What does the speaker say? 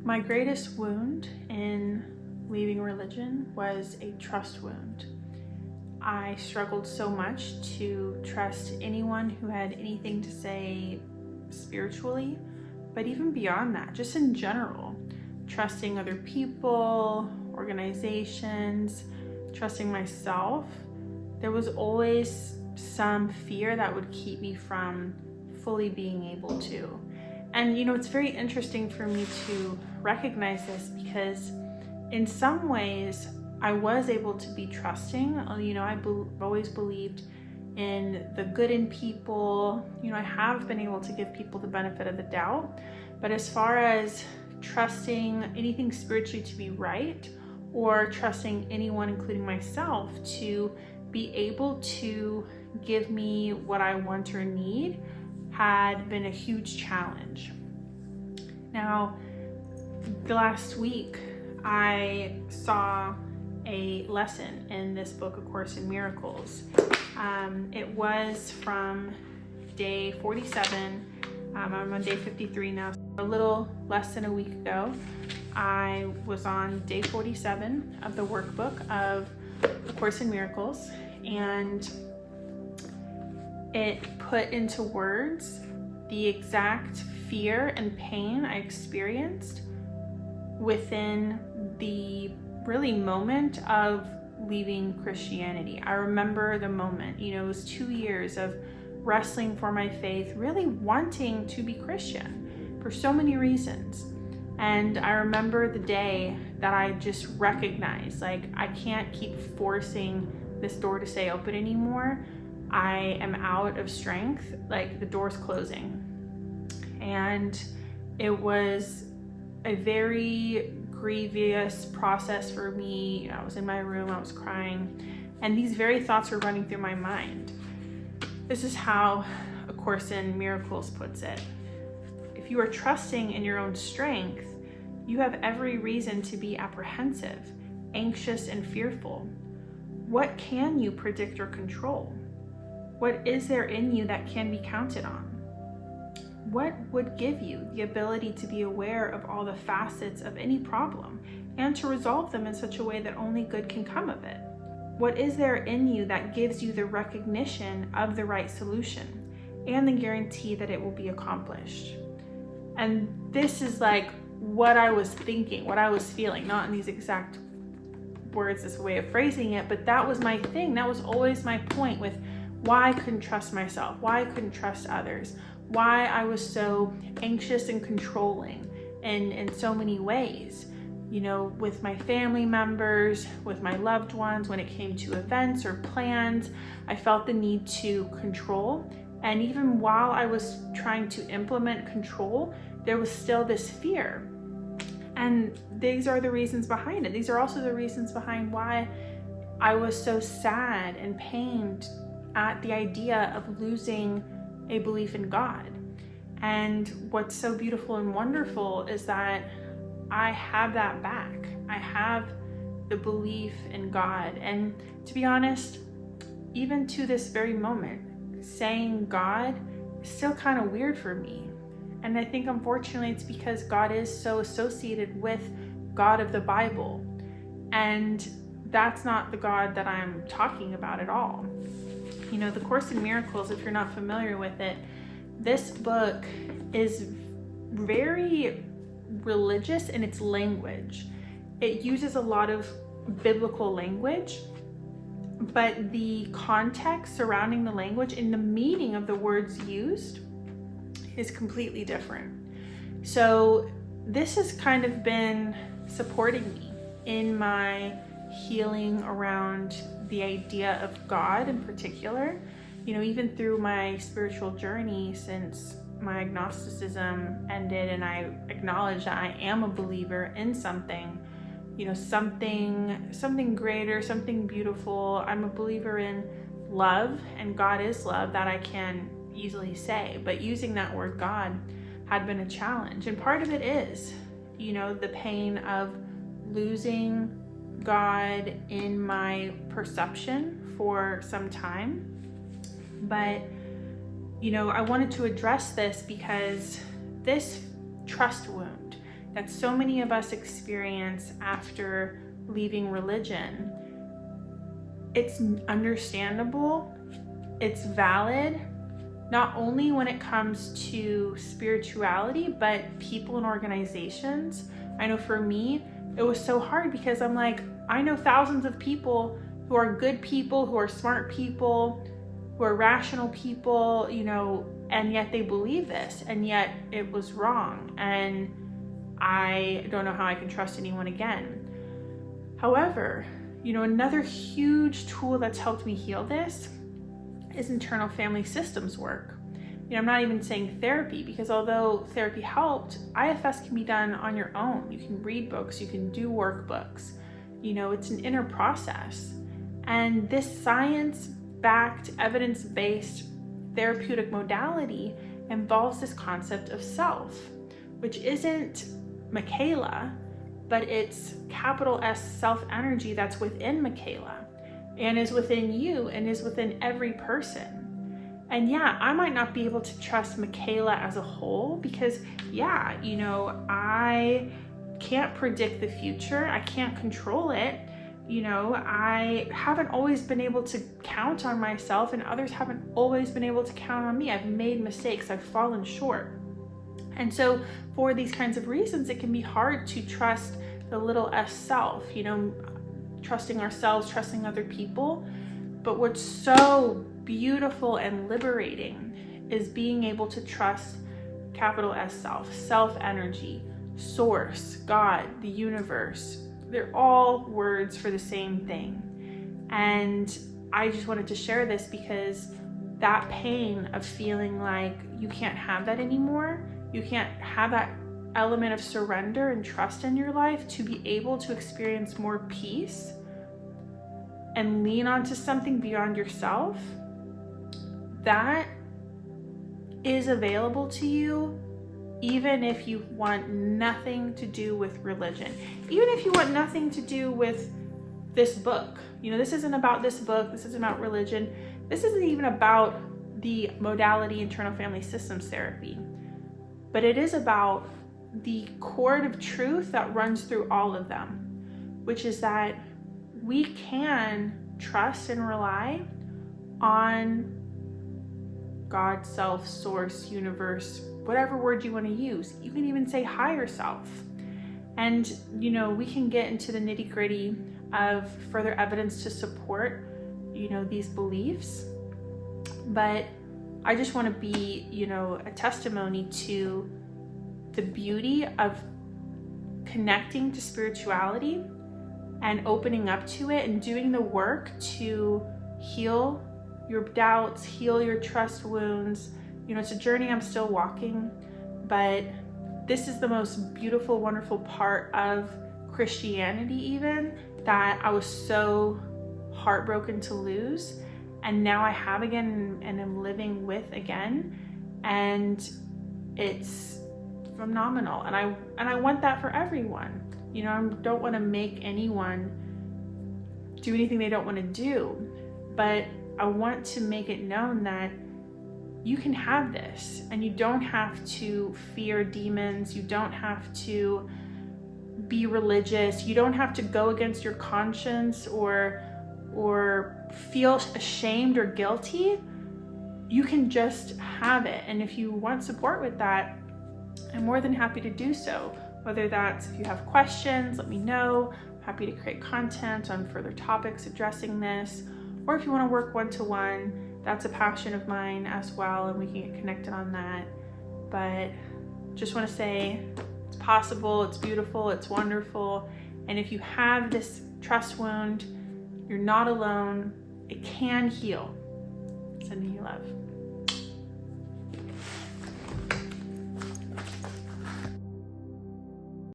My greatest wound in leaving religion was a trust wound. I struggled so much to trust anyone who had anything to say spiritually, but even beyond that, just in general, trusting other people, organizations, trusting myself. There was always some fear that would keep me from fully being able to. And it's very interesting for me to recognize this because in some ways I was able to be trusting. I've always believed in the good in people. I have been able to give people the benefit of the doubt. But as far as trusting anything spiritually to be right, or trusting anyone, including myself, to be able to give me what I want or need, had been a huge challenge. Now, last week, I saw a lesson in this book, A Course in Miracles. It was from day 47. I'm on day 53 now. A little less than a week ago, I was on day 47 of the workbook of A Course in Miracles, and it put into words the exact fear and pain I experienced within the really moment of leaving Christianity. I remember the moment. It was 2 years of wrestling for my faith, really wanting to be Christian for so many reasons. And I remember the day that I just recognized, I can't keep forcing this door to stay open anymore. I am out of strength, the door's closing. And it was a very grievous process for me. I was in my room, I was crying, and these very thoughts were running through my mind. This is how A Course in Miracles puts it. If you are trusting in your own strength, you have every reason to be apprehensive, anxious, and fearful. What can you predict or control? What is there in you that can be counted on? What would give you the ability to be aware of all the facets of any problem and to resolve them in such a way that only good can come of it? What is there in you that gives you the recognition of the right solution and the guarantee that it will be accomplished? And this is what I was thinking, what I was feeling, not in these exact words, this way of phrasing it, but that was my thing. That was always my point with why I couldn't trust myself, why I couldn't trust others, why I was so anxious and controlling in so many ways, with my family members, with my loved ones. When it came to events or plans, I felt the need to control. And even while I was trying to implement control, there was still this fear. And these are the reasons behind it. These are also the reasons behind why I was so sad and pained at the idea of losing a belief in God. And what's so beautiful and wonderful is that I have that back. I have the belief in God. And to be honest, even to this very moment, saying God is still kind of weird for me. And I think unfortunately it's because God is so associated with God of the Bible. And that's not the God that I'm talking about at all. The Course in Miracles, if you're not familiar with it, this book is very religious in its language. It uses a lot of biblical language, but the context surrounding the language and the meaning of the words used is completely different. So this has kind of been supporting me in my healing around the idea of God in particular. Even through my spiritual journey since my agnosticism ended and I acknowledge that I am a believer in something, something greater, something beautiful. I'm a believer in love, and God is love, that I can easily say, but using that word God had been a challenge. And part of it is, the pain of losing God in my perception for some time. But, I wanted to address this because this trust wound, that so many of us experience after leaving religion. It's understandable, it's valid, not only when it comes to spirituality, but people and organizations. I know for me, it was so hard because I'm like, I know thousands of people who are good people, who are smart people, who are rational people, you know, and yet they believe this, and yet it was wrong. And I don't know how I can trust anyone again. However, you know, another huge tool that's helped me heal this is internal family systems work. You know, I'm not even saying therapy, because although therapy helped, IFS can be done on your own. You can read books, you can do workbooks. You know, it's an inner process. And this science-backed, evidence-based therapeutic modality involves this concept of self, which isn't Michaela, but it's capital S self-energy that's within Michaela and is within you and is within every person. And yeah, I might not be able to trust Michaela as a whole because, yeah, you know, I can't predict the future. I can't control it. You know, I haven't always been able to count on myself, and others haven't always been able to count on me. I've made mistakes. I've fallen short. And so for these kinds of reasons, it can be hard to trust the little s self, you know, trusting ourselves, trusting other people. But what's so beautiful and liberating is being able to trust capital S self, self-energy, source, God, the universe. They're all words for the same thing. And I just wanted to share this because that pain of feeling like you can't have that anymore, you can't have that element of surrender and trust in your life to be able to experience more peace and lean onto something beyond yourself, that is available to you even if you want nothing to do with religion, even if you want nothing to do with this book. You know, this isn't about this book, this isn't about religion, this isn't even about the modality internal family systems therapy, but it is about the cord of truth that runs through all of them, which is that we can trust and rely on God, self, source, universe, whatever word you want to use. You can even say higher self. And, you know, we can get into the nitty-gritty of further evidence to support, you know, these beliefs. But I just want to be, you know, a testimony to the beauty of connecting to spirituality and opening up to it and doing the work to heal your doubts, heal your trust wounds. You know, it's a journey I'm still walking, but this is the most beautiful, wonderful part of Christianity even, that I was so heartbroken to lose. And now I have again and am living with again. And it's phenomenal. And I want that for everyone. You know, I don't want to make anyone do anything they don't want to do, but I want to make it known that you can have this and you don't have to fear demons. You don't have to be religious. You don't have to go against your conscience or feel ashamed or guilty. You can just have it. And if you want support with that, I'm more than happy to do so. Whether that's if you have questions, let me know. I'm happy to create content on further topics addressing this. Or if you want to work one-to-one, that's a passion of mine as well, and we can get connected on that. But just want to say it's possible, it's beautiful, it's wonderful. And if you have this trust wound, you're not alone. It can heal. Sending you love.